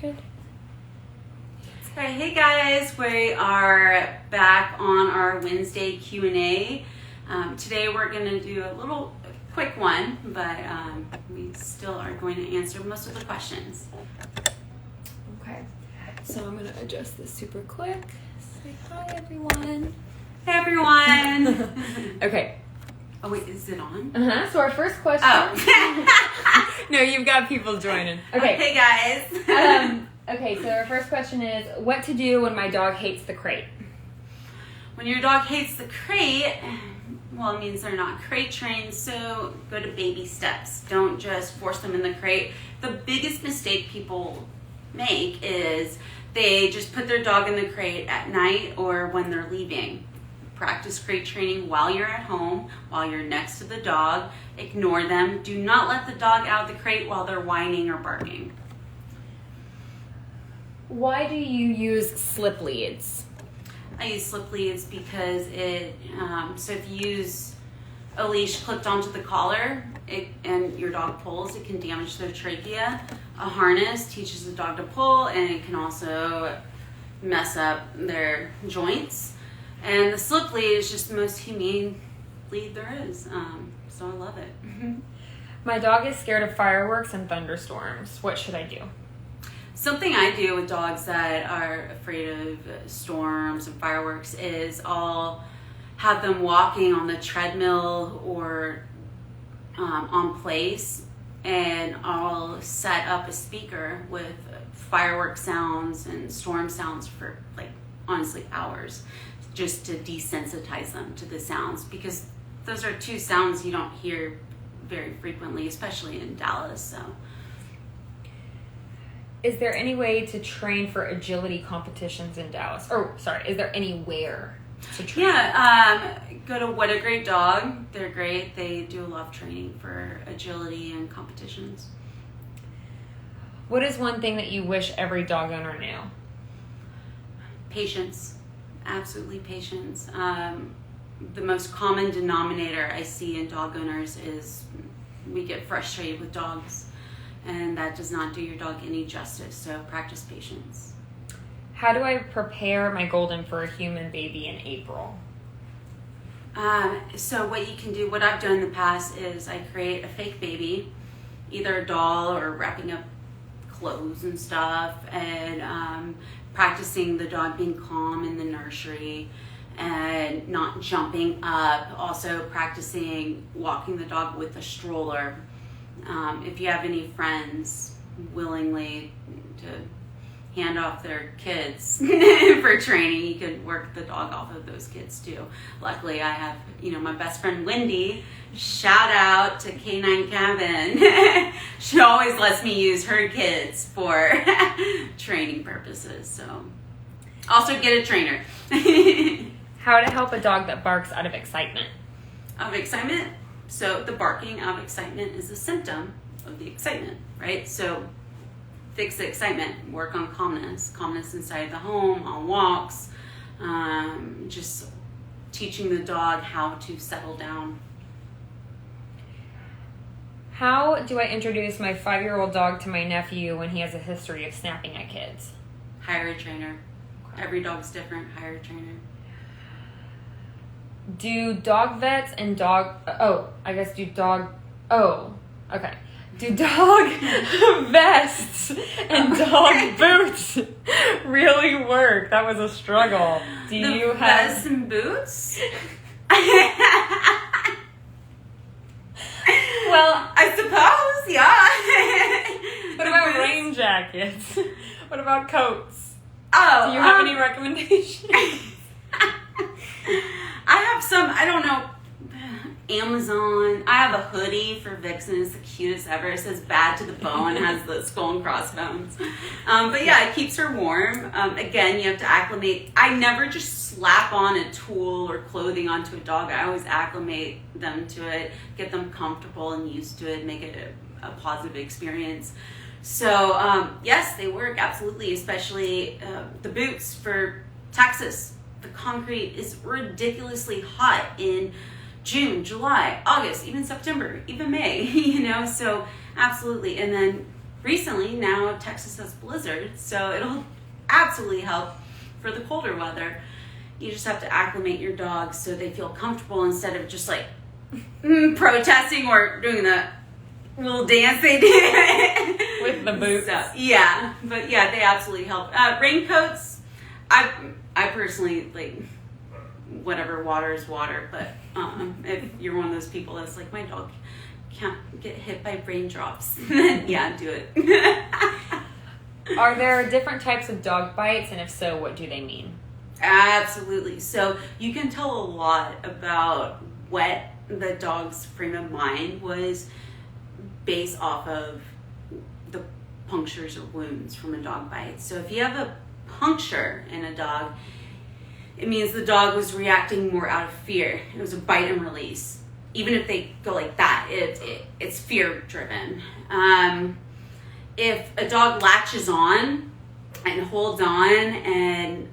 Good. Right, hey guys, we are back on our Wednesday Q&A. Today we're going to do a little quick one, but we still are going to answer most of the questions. Okay, so I'm going to adjust this super quick. Say hi, everyone. Hey everyone. Okay. Oh wait, is it on? So our first question. Oh. No, you've got people joining. Okay. Hey guys. Okay, so our first question is, what to do when my dog hates the crate? When your dog hates the crate, well, it means they're not crate trained, so go to baby steps. Don't just force them in the crate. The biggest mistake people make is they just put their dog in the crate at night or when they're leaving. Practice crate training while you're at home, while you're next to the dog. Ignore them. Do not let the dog out of the crate while they're whining or barking. Why do you use slip leads? I use slip leads because so if you use a leash clipped onto the collar and your dog pulls, it can damage their trachea. A harness teaches the dog to pull, and it can also mess up their joints. And the slip lead is just the most humane lead there is, so I love it. My dog is scared of fireworks and thunderstorms. What should I do? Something I do with dogs that are afraid of storms and fireworks is I'll have them walking on the treadmill or on place, and I'll set up a speaker with firework sounds and storm sounds for honestly hours, just to desensitize them to the sounds, because those are two sounds you don't hear very frequently, especially in Dallas. So. Is there any way to train for agility competitions in Dallas? Is there anywhere to train? Yeah, go to What a Great Dog. They're great. They do a lot of training for agility and competitions. What is one thing that you wish every dog owner knew? Patience. Absolutely patience. The most common denominator I see in dog owners is we get frustrated with dogs. And that does not do your dog any justice, so practice patience. How do I prepare my Golden for a human baby in April? So what you can do, what I've done in the past is I create a fake baby, either a doll or wrapping up clothes and stuff, and practicing the dog being calm in the nursery and not jumping up. Also practicing walking the dog with a stroller. If you have any friends willingly to hand off their kids for training, you could work the dog off of those kids too. Luckily, I have, my best friend Wendy. Shout out to K9 Cabin. She always lets me use her kids for training purposes. So, also get a trainer. How to help a dog that barks out of excitement? Out of excitement? So the barking out of excitement is a symptom of the excitement, right? So fix the excitement, work on calmness inside the home, on walks, just teaching the dog how to settle down. How do I introduce my 5-year-old dog to my nephew when he has a history of snapping at kids? Hire a trainer. Every dog's different. Hire a trainer. Do dog vets and do dog vests and dog boots really work? That was a struggle. Do you have vests and boots? Well, I suppose, yeah. What about rain jackets? What about coats? Oh, do you have any recommendations? I have some, I don't know, Amazon. I have a hoodie for Vixen. It's the cutest ever. It says bad to the bone and has the skull and crossbones. But yeah, it keeps her warm. Again, you have to acclimate. I never just slap on a tool or clothing onto a dog. I always acclimate them to it, get them comfortable and used to it, make it a positive experience. So yes, they work, absolutely, especially the boots for Texas. The concrete is ridiculously hot in June, July, August, even September, even May, so absolutely. And then recently, now Texas has blizzards, so it'll absolutely help for the colder weather. You just have to acclimate your dogs so they feel comfortable instead of just like protesting or doing the little dance they do with the boots. So, yeah, but yeah, they absolutely help. Raincoats, I personally like whatever, water is water, but if you're one of those people that's like, my dog can't get hit by raindrops, then yeah, do it. Are there different types of dog bites, and if so, what do they mean? Absolutely. So you can tell a lot about what the dog's frame of mind was based off of the punctures or wounds from a dog bite. So if you have a puncture in a dog, it means the dog was reacting more out of fear. It was a bite and release. Even if they go like that, it's fear driven. If a dog latches on and holds on and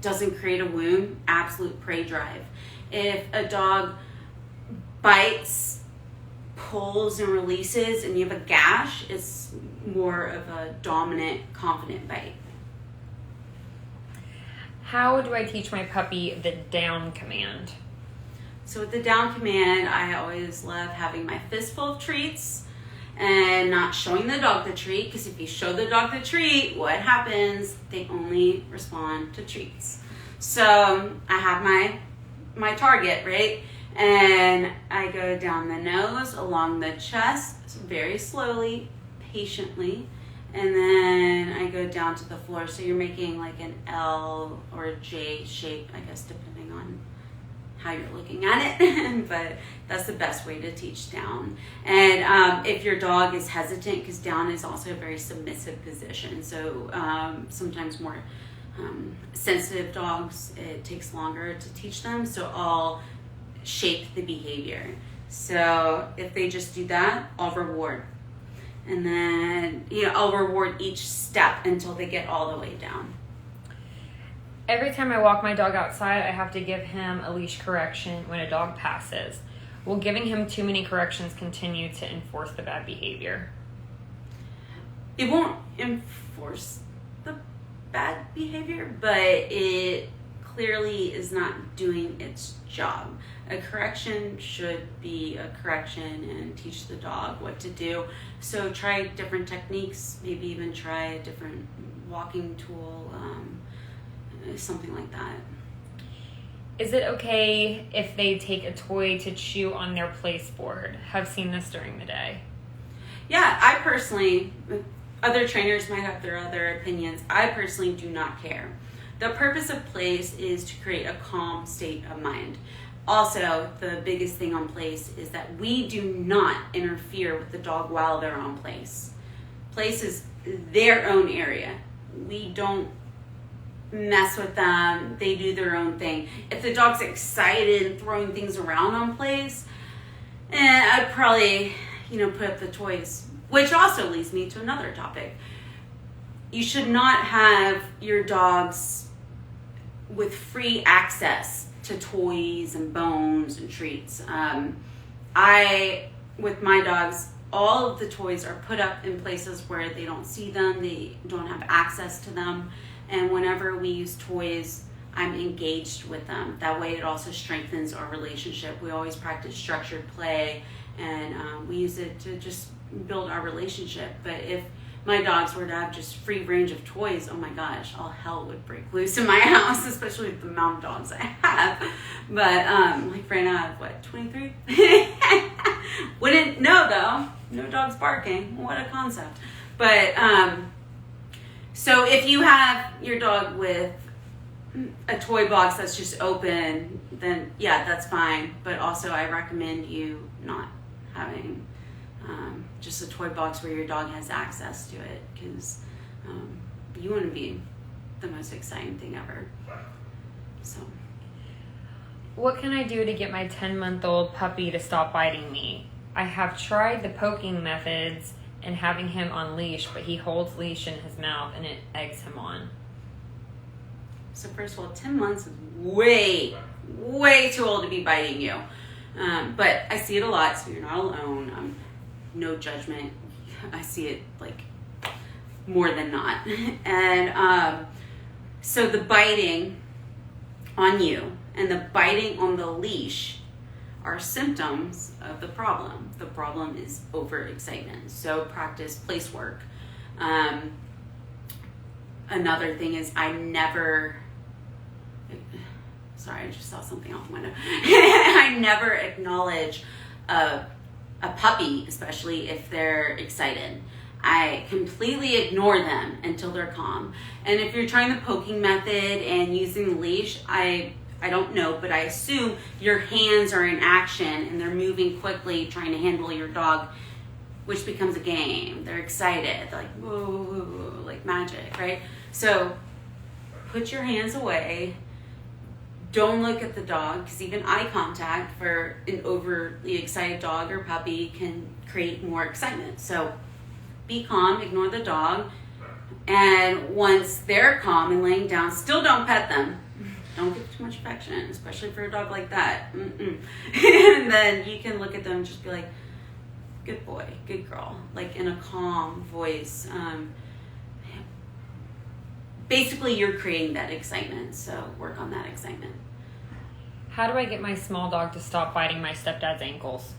doesn't create a wound, absolute prey drive. If a dog bites, pulls, and releases, and you have a gash, it's more of a dominant, confident bite. How do I teach my puppy the down command? So with the down command, I always love having my fistful of treats and not showing the dog the treat, because if you show the dog the treat, what happens? They only respond to treats. So I have my target, right? And I go down the nose, along the chest, very slowly, patiently, and then I go down to the floor. So you're making like an L or a J shape, I guess, depending on how you're looking at it, but that's the best way to teach down. And if your dog is hesitant, because down is also a very submissive position, so sometimes more sensitive dogs, it takes longer to teach them, so I'll shape the behavior. So if they just do that, I'll reward. And then, I'll reward each step until they get all the way down. Every time I walk my dog outside, I have to give him a leash correction when a dog passes. Will giving him too many corrections continue to enforce the bad behavior? It won't enforce the bad behavior, but it clearly is not doing its job. A correction should be a correction and teach the dog what to do. So try different techniques, maybe even try a different walking tool, something like that. Is it okay if they take a toy to chew on their place board? Have seen this during the day. Yeah, I personally, other trainers might have their other opinions. I personally do not care. The purpose of place is to create a calm state of mind. Also, the biggest thing on place is that we do not interfere with the dog while they're on place. Place is their own area. We don't mess with them. They do their own thing. If the dog's excited and throwing things around on place, I'd probably, put up the toys. Which also leads me to another topic. You should not have your dogs with free access to toys and bones and treats. With my dogs, all of the toys are put up in places where they don't see them, they don't have access to them. And whenever we use toys, I'm engaged with them. That way it also strengthens our relationship. We always practice structured play, and we use it to just build our relationship. But if my dogs were to have just free range of toys, oh my gosh, all hell would break loose in my house, especially with the amount of dogs I have. But like right now I have, what, 23? Wouldn't know though. No dogs barking. What a concept. But so if you have your dog with a toy box that's just open, then yeah, that's fine. But also I recommend you not having just a toy box where your dog has access to it, because you want to be the most exciting thing ever. So, what can I do to get my 10-month-old puppy to stop biting me? I have tried the poking methods and having him on leash, but he holds leash in his mouth and it eggs him on. So first of all, 10 months is way, way too old to be biting you. But I see it a lot, so you're not alone. No judgment. I see it like more than not. And so the biting on you and the biting on the leash are symptoms of the problem. The problem is overexcitement. So practice place work. Another thing is sorry, I just saw something off the window. I never acknowledge a puppy, especially if they're excited. I completely ignore them until they're calm. And if you're trying the poking method and using the leash, I don't know, but I assume your hands are in action and they're moving quickly trying to handle your dog, which becomes a game. They're excited. They're like, whoa, whoa, whoa, like magic, right? So put your hands away. Don't look at the dog, because even eye contact for an overly excited dog or puppy can create more excitement. So be calm, ignore the dog, and once they're calm and laying down, still don't pet them. Don't give too much affection, especially for a dog like that. And then you can look at them and just be like, good boy, good girl, like in a calm voice. Basically, you're creating that excitement, so work on that excitement. How do I get my small dog to stop biting my stepdad's ankles?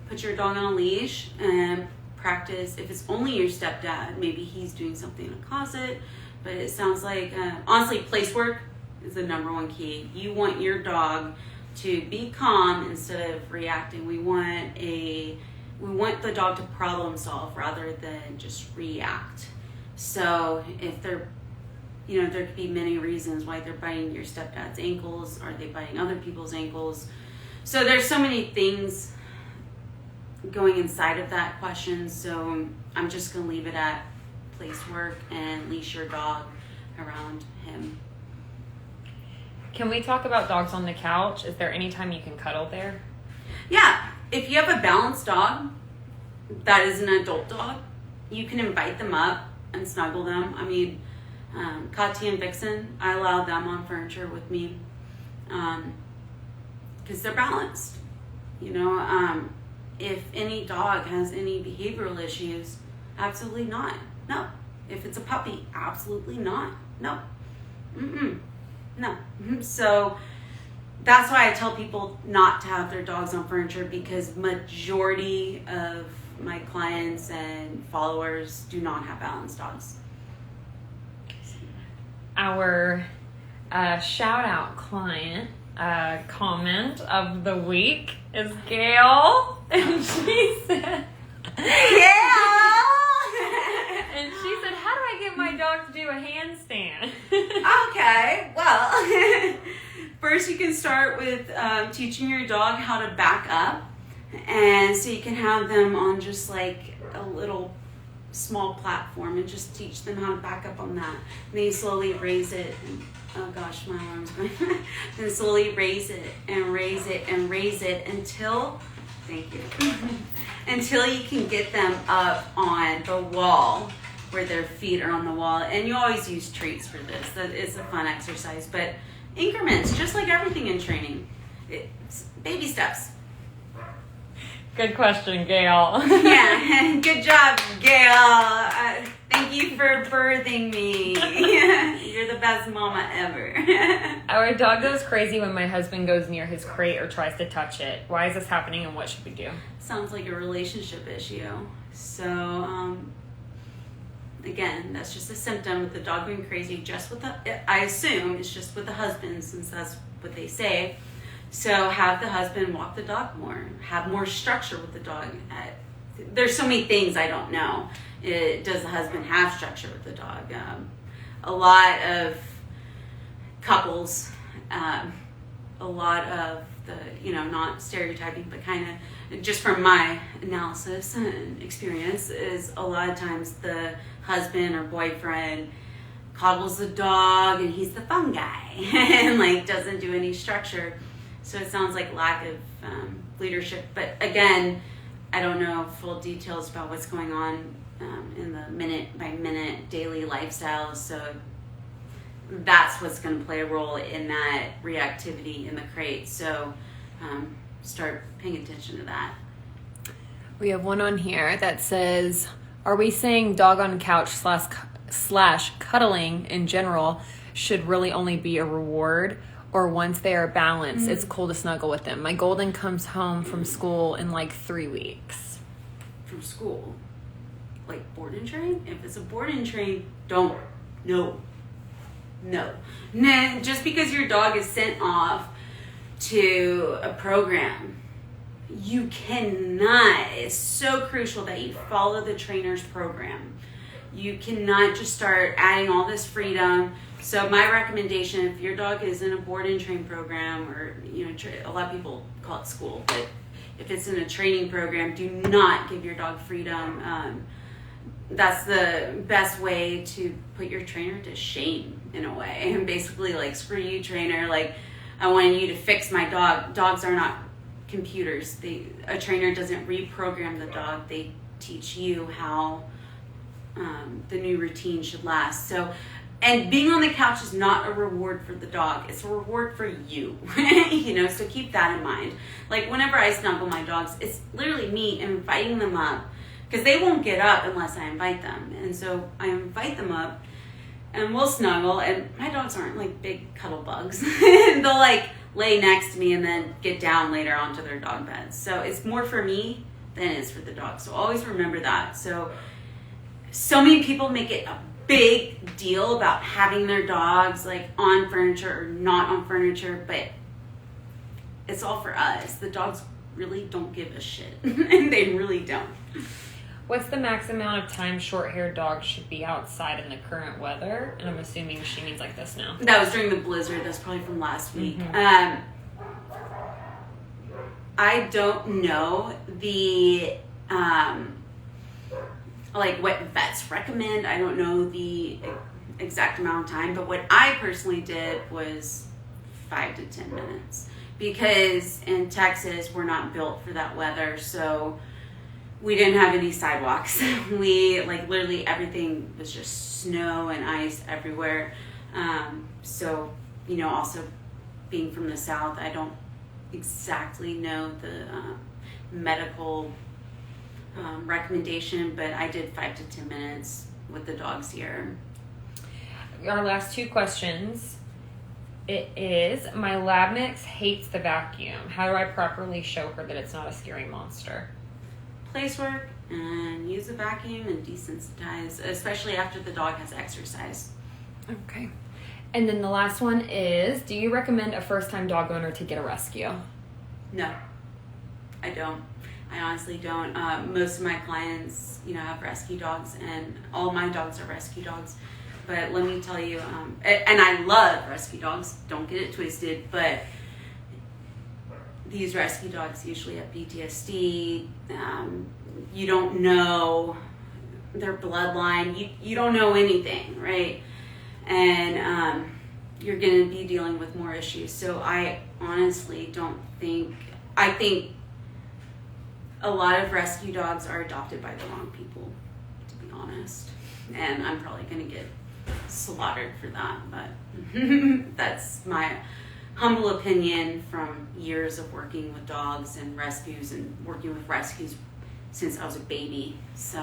Put your dog on a leash and practice. If it's only your stepdad, maybe he's doing something in a closet, but it sounds like, honestly, place work is the number one key. You want your dog to be calm instead of reacting. We want the dog to problem solve rather than just react. So if they're, there could be many reasons why they're biting your stepdad's ankles. Are they biting other people's ankles? So there's so many things going inside of that question. So I'm just going to leave it at place work and leash your dog around him. Can we talk about dogs on the couch? Is there any time you can cuddle there? Yeah. If you have a balanced dog that is an adult dog, you can invite them up and snuggle them. I mean, Kati and Vixen, I allow them on furniture with me because they're balanced. If any dog has any behavioral issues, absolutely not. No. If it's a puppy, absolutely not. No. No. So that's why I tell people not to have their dogs on furniture, because majority of my clients and followers do not have balanced dogs. Our shout out client comment of the week is Gail, and she said, Yeah. and she said, how do I get my dog to do a handstand? Okay, well, first you can start with teaching your dog how to back up, and so you can have them on just like a little small platform and just teach them how to back up on that. And then you slowly raise it. And, oh gosh, my alarm's going. Then slowly raise it and raise it and raise it until, thank you, until you can get them up on the wall where their feet are on the wall. And you always use treats for this. That is a fun exercise, but increments, just like everything in training. It's baby steps. Good question, Gail. Yeah, good job, Gail. Thank you for birthing me. You're the best mama ever. Our dog goes crazy when my husband goes near his crate or tries to touch it. Why is this happening, and what should we do? Sounds like a relationship issue. So, again, that's just a symptom with the dog going crazy. I assume it's just with the husband, since that's what they say. So have the husband walk the dog more, have more structure with the dog. There's so many things I don't know. Does the husband have structure with the dog? A lot of couples, a lot of the, not stereotyping, but kind of just from my analysis and experience, is a lot of times the husband or boyfriend coddles the dog and he's the fun guy and doesn't do any structure. So it sounds like lack of leadership. But again, I don't know full details about what's going on in the minute-by-minute daily lifestyle. So that's what's going to play a role in that reactivity in the crate. So start paying attention to that. We have one on here that says, are we saying dog on couch slash cuddling in general should really only be a reward, or once they are balanced, it's cool to snuggle with them? My golden comes home from school in like 3 weeks. From school? Like board and train? If it's a board and train, don't. No. Nah, just because your dog is sent off to a program, you cannot. It's so crucial that you follow the trainer's program. You cannot just start adding all this freedom. So my recommendation, if your dog is in a board and train program, or a lot of people call it school, but if it's in a training program, do not give your dog freedom. That's the best way to put your trainer to shame, in a way. And basically, like, screw you, trainer. Like, I want you to fix my dog. Dogs are not computers. A trainer doesn't reprogram the dog. They teach you how the new routine should last. So, and being on the couch is not a reward for the dog. It's a reward for you. So keep that in mind. Like, whenever I snuggle my dogs, it's literally me inviting them up, because they won't get up unless I invite them. And so I invite them up and we'll snuggle. And my dogs aren't like big cuddle bugs. They'll like lay next to me and then get down later onto their dog beds. So it's more for me than it is for the dog. So always remember that. So many people make it a big deal about having their dogs like on furniture or not on furniture, but it's all for us. The dogs really don't give a shit. And they really don't. What's the max amount of time short-haired dogs should be outside in the current weather? And I'm assuming she means like this now. That was during the blizzard. That's probably from last week. Mm-hmm. I don't know the like what vets recommend. I don't know the exact amount of time, but what I personally did was 5 to 10 minutes, because in Texas we're not built for that weather. So we didn't have any sidewalks. We literally everything was just snow and ice everywhere. So also being from the South, I don't exactly know the medical recommendation, but I did 5 to 10 minutes with the dogs here. Our last 2 questions. It is, my lab mix hates the vacuum. How do I properly show her that it's not a scary monster? Place work and use a vacuum and desensitize, especially after the dog has exercise. Okay. And then the last one is, do you recommend a first-time dog owner to get a rescue? No, I don't. I honestly don't. Most of my clients, have rescue dogs, and all my dogs are rescue dogs. But let me tell you, and I love rescue dogs, don't get it twisted, but these rescue dogs usually have PTSD. You don't know their bloodline. You don't know anything, right? And you're going to be dealing with more issues. So I honestly don't think, I think a lot of rescue dogs are adopted by the wrong people, to be honest. And I'm probably going to get slaughtered for that, but that's my humble opinion from years of working with dogs and rescues, and working with rescues since I was a baby. So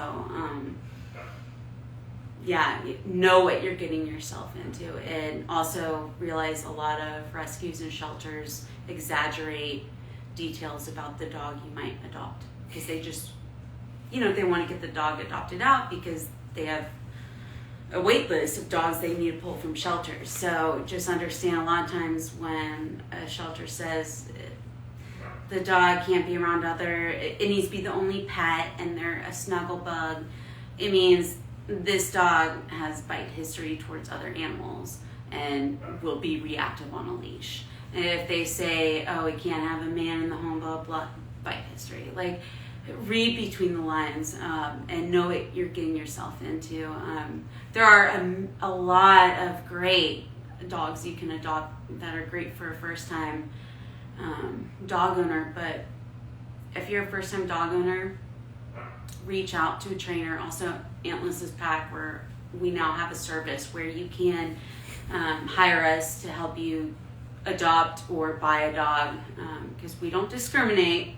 know what you're getting yourself into, and also realize a lot of rescues and shelters exaggerate details about the dog you might adopt, because they just they want to get the dog adopted out because they have a wait list of dogs they need to pull from shelters. So just understand, a lot of times when a shelter says the dog can't be around it needs to be the only pet and they're a snuggle bug, it means this dog has bite history towards other animals and will be reactive on a leash. And if they say, oh, we can't have a man in the home, blah, blah, bite history. Read between the lines and know what you're getting yourself into. There are a lot of great dogs you can adopt that are great for a first-time dog owner. But if you're a first-time dog owner, reach out to a trainer. Also, Antless's Pack, where we now have a service where you can hire us to help you adopt or buy a dog, because we don't discriminate.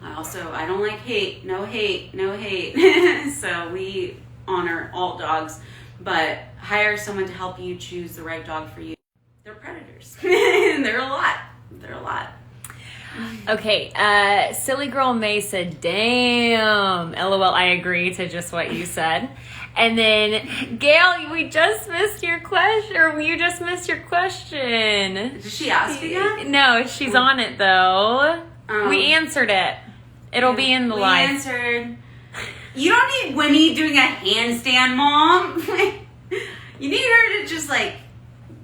I don't like hate. No hate, no hate. So we honor all dogs, but hire someone to help you choose the right dog for you. They're predators. They're a lot. Okay, Silly Girl May said, damn, LOL, I agree to just what you said. And then, Gail, we just missed your question, or you just missed your question. Did she ask again? No, she's on it, though. We answered it. It'll be in the live. We answered. You don't need Winnie doing a handstand, Mom. You need her to just, like,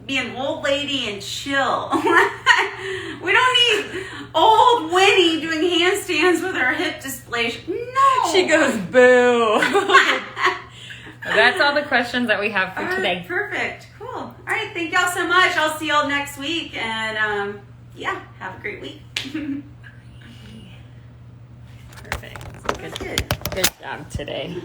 be an old lady and chill. We don't need old Winnie doing handstands with her hip dysplasia. No. She goes, boo. That's all the questions that we have for today. Perfect. Cool. All right. Thank y'all so much. I'll see y'all next week. And yeah, have a great week. Perfect. Good job today.